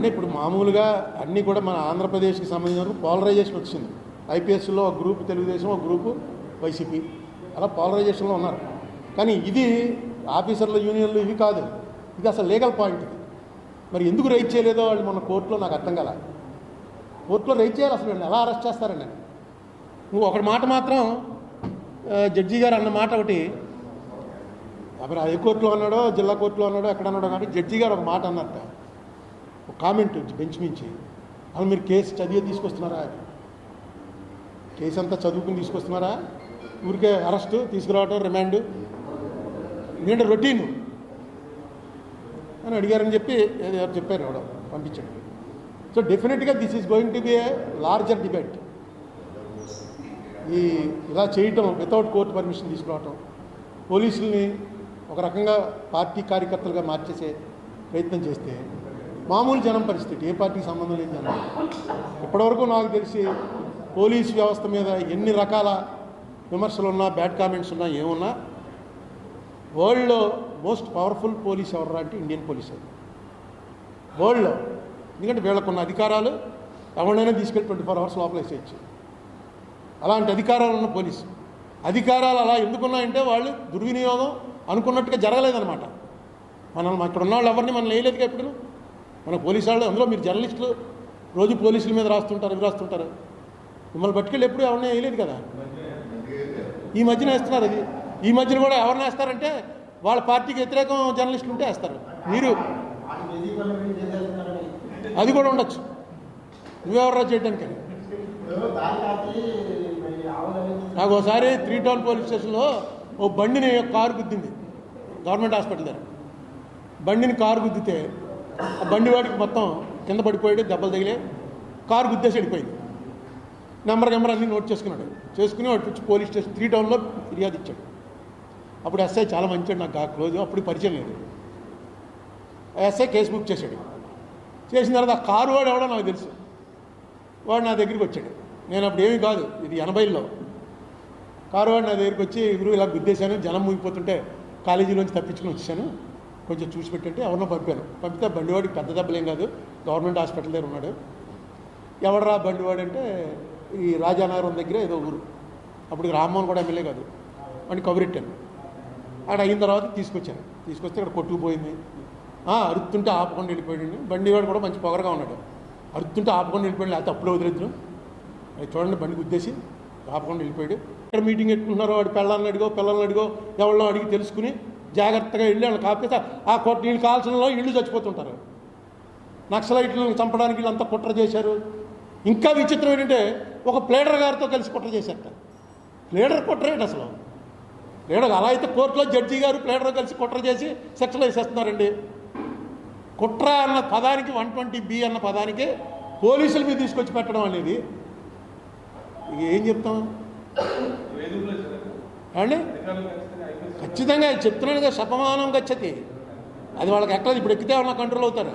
అంటే ఇప్పుడు మామూలుగా అన్నీ కూడా మన ఆంధ్రప్రదేశ్కి సంబంధించిన పోలరైజేషన్ వచ్చింది. ఐపీఎస్లో ఒక గ్రూప్ తెలుగుదేశం, ఒక గ్రూపు వైసీపీ, అలా పోలరైజేషన్లో ఉన్నారు. కానీ ఇది ఆఫీసర్ల యూనియన్లు ఇవి కాదు, ఇది అసలు లీగల్ పాయింట్. ఇది మరి ఎందుకు రైట్ చేయలేదో వాళ్ళు మన కోర్టులో నాకు అర్థం కాల. కోర్టులో రైట్ చేయాలి, అసలు ఎలా అరెస్ట్ చేస్తారండి? నువ్వు ఒకటి మాట మాత్రం జడ్జి గారు అన్న మాట ఒకటి, అప్పుడు హైకోర్టులో అన్నాడో జిల్లా కోర్టులో అన్నాడో ఎక్కడ అన్నాడో కానీ జడ్జి గారు ఒక మాట అన్నట్ట, ఒక కామెంట్ బెంచ్ మించి, అసలు మీరు కేసు చదివి తీసుకొస్తున్నారా? కేసు అంతా చదువుకుని తీసుకొస్తున్నారా? ఊరికే అరెస్టు తీసుకురావటం, రిమాండ్ ఎందుకంటే రొటీన్ అని అడిగారని చెప్పి ఎవరు చెప్పారు, ఎవడో పంపించాడు. సో డెఫినెట్గా this is going to be A larger debate. ఈ ఇలా చేయటం వితౌట్ కోర్టు పర్మిషన్ తీసుకురావటం, పోలీసుల్ని ఒక రకంగా పార్టీ కార్యకర్తలుగా మార్చేసే ప్రయత్నం చేస్తే మామూలు జనం పరిస్థితి, ఏ పార్టీకి సంబంధం లేని జనం. ఇప్పటివరకు నాకు తెలిసి పోలీసు వ్యవస్థ మీద ఎన్ని రకాల విమర్శలు ఉన్నా, బ్యాడ్ కామెంట్స్ ఉన్నా, ఏమున్నా, వరల్డ్లో మోస్ట్ పవర్ఫుల్ పోలీస్ ఎవరు అంటే ఇండియన్ పోలీస్ అది వరల్డ్లో. ఎందుకంటే వీళ్ళకున్న అధికారాలు ఎవరినైనా తీసుకెళ్ళి 24 hours లోపల వేసేయచ్చు. అలాంటి అధికారాలు ఉన్న పోలీసు. అధికారాలు అలా ఎందుకున్నాయంటే వాళ్ళు దుర్వినియోగం అనుకున్నట్టుగా జరగలేదన్నమాట. మనల్ని అక్కడ ఉన్న వాళ్ళు ఎవరిని మనం వేయలేదుగా. ఇప్పుడు మన పోలీసు వాళ్ళు, అందులో మీరు జర్నలిస్టులు రోజు పోలీసుల మీద రాస్తుంటారు, ఇవి రాస్తుంటారు. మిమ్మల్ని పట్టుకెళ్ళి ఎప్పుడు ఎవరిని వేయలేదు కదా. ఈ మధ్యన వేస్తున్నారు. అది ఈ మధ్యన కూడా ఎవరిని వేస్తారంటే వాళ్ళ పార్టీకి వ్యతిరేకం జర్నలిస్టులు ఉంటే వేస్తారు. మీరు అది కూడా ఉండొచ్చు, నువ్వెవర్రా చేయడానికి. నాకు ఒకసారి 3 Town పోలీస్ స్టేషన్లో ఓ బండిని కారు గుద్దింది, గవర్నమెంట్ హాస్పిటల్ దగ్గర. బండిని కారు గుద్దితే ఆ బండి వాడికి మొత్తం కింద పడిపోయాడు, దెబ్బలు తగిలే, కారు గుద్దేసి వెళ్ళిపోయింది. నెంబర్ అన్నీ నోట్ చేసుకున్నాడు. చేసుకుని వాడు పోలీస్ స్టేషన్ 3 Townలో ఫిర్యాదు ఇచ్చాడు. అప్పుడు ఎస్ఐ చాలా మంచివాడు, నాకు క్లోజ్, అప్పుడు పరిచయం లేదు. ఎస్ఐ కేసు బుక్ చేశాడు. చేసిన తర్వాత ఆ కారు వాడు ఎవడో నాకు తెలుసు. వాడు నా దగ్గరికి వచ్చాడు. నేను అప్పుడు ఏమీ కాదు, ఇది 80లో. కారు వాడు నా దగ్గరికి వచ్చి, గురువు ఇలా గుద్దేశాను, జనం ముగిపోతుంటే కాలేజీలోంచి తప్పించుకుని వచ్చాను, కొంచెం చూసి పెట్టంటే ఎవరినో పంపాను. పంపితే బండివాడికి పెద్ద దెబ్బలేం కాదు, గవర్నమెంట్ హాస్పిటల్ దగ్గర ఉన్నాడు. ఎవడరా బండివాడు అంటే ఈ రాజానగరం దగ్గర ఏదో ఊరు. అప్పుడు రామ్మోహన్ కూడా ఎమ్మెల్యే కాదు. వాడిని కబురెట్టాను. అక్కడ అయిన తర్వాత తీసుకొచ్చాను. తీసుకొస్తే ఇక్కడ కొట్టుకుపోయింది. అరుతుంటే ఆపకుండా వెళ్ళిపోయాడు. బండివాడు కూడా మంచి పొగరగా ఉన్నాడు. అరుతుంటే ఆపకుండా వెళ్ళిపోయాడు, లేకపోతే అప్పుడే వదిలేద్దు. అది చూడండి, బండి గుద్దేసి ఆపకుండా వెళ్ళిపోయాడు. ఇక్కడ మీటింగ్ పెట్టుకుంటున్నారో వాడు పిల్లల్ని అడిగో ఎవరినో అడిగి తెలుసుకుని జాగ్రత్తగా వెళ్ళి వాళ్ళు కాకపోతే ఆ కొట్ట నీళ్ళు కాల్చడంలో ఇళ్ళు చచ్చిపోతుంటారు. నక్సలైట్లను చంపడానికి వీళ్ళంతా కుట్ర చేశారు. ఇంకా విచిత్రం ఏంటంటే ఒక ప్లేడర్ గారితో కలిసి కుట్ర చేశారట. ప్లేడర్ కుట్ర ఏంటి అసలు? ప్లేడర్ అలా అయితే కోర్టులో జడ్జి గారు ప్లేడర్ కలిసి కుట్ర చేసి శిక్షలు వేసేస్తున్నారండి. కుట్ర అన్న పదానికి 120B అన్న పదానికి పోలీసుల మీద తీసుకొచ్చి పెట్టడం అనేది ఏం చెప్తాం అండి? ఖచ్చితంగా చెప్తున్నాను కదా, శపమానం గచ్చతి. అది వాళ్ళకి ఎక్కలేదు. ఇప్పుడు ఎక్కితే వాళ్ళ కంట్రోల్ అవుతారు.